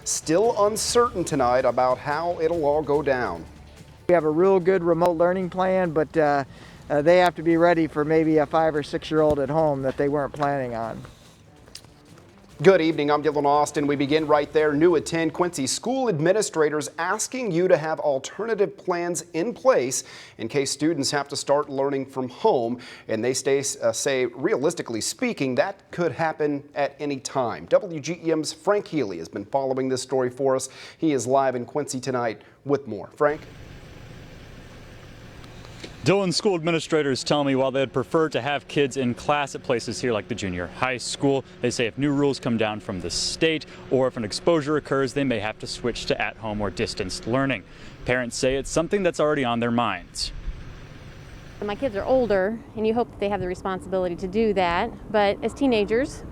still uncertain tonight about how it'll all go down. We have a real good remote learning plan, but they have to be ready for maybe a 5 or 6-year-old at home that they weren't planning on. Good evening, I'm Dylan Austin. We begin right there. New at 10, Quincy school administrators asking you to have alternative plans in place in case students have to start learning from home. And they say, realistically speaking, that could happen at any time. WGEM's Frank Healy has been following this story for us. He is live in Quincy tonight with more. Frank? Dylan, school administrators tell me while they'd prefer to have kids in class at places here like the junior high school, they say if new rules come down from the state or if an exposure occurs, they may have to switch to at-home or distanced learning. Parents say it's something that's already on their minds. My kids are older, and you hope that they have the responsibility to do that, but as teenagers,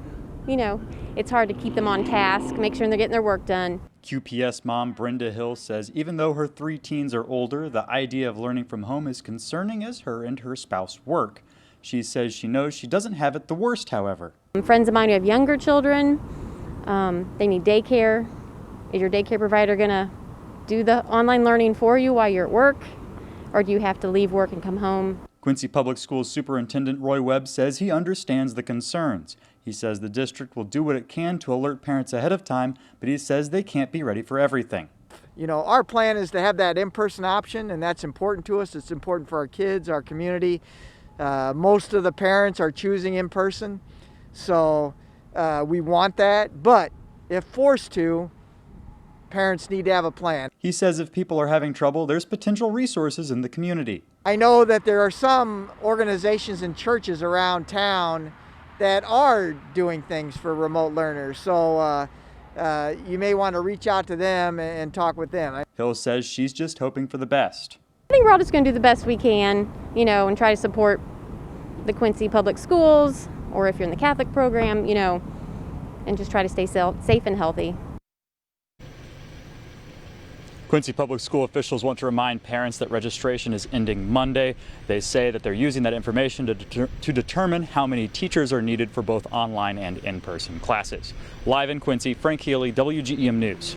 you know, it's hard to keep them on task, make sure they're getting their work done. QPS mom Brenda Hill says even though her 3 teens are older, the idea of learning from home is concerning as her and her spouse work. She says she knows she doesn't have it the worst, however. Friends of mine who have younger children, they need daycare. Is your daycare provider going to do the online learning for you while you're at work? Or do you have to leave work and come home? Quincy Public Schools Superintendent Roy Webb says he understands the concerns. He says the district will do what it can to alert parents ahead of time, but he says they can't be ready for everything. You know, our plan is to have that in-person option, and that's important to us. It's important for our kids, our community. Most of the parents are choosing in person, so we want that. But if forced to, parents need to have a plan. He says if people are having trouble, there's potential resources in the community. I know that there are some organizations and churches around town that are doing things for remote learners, so you may want to reach out to them and talk with them. Hill says she's just hoping for the best. I think we're all just going to do the best we can, you know, and try to support the Quincy Public Schools, or if you're in the Catholic program, you know, and just try to stay safe and healthy. Quincy Public School officials want to remind parents that registration is ending Monday. They say that they're using that information to determine how many teachers are needed for both online and in-person classes. Live in Quincy, Frank Healy, WGEM News.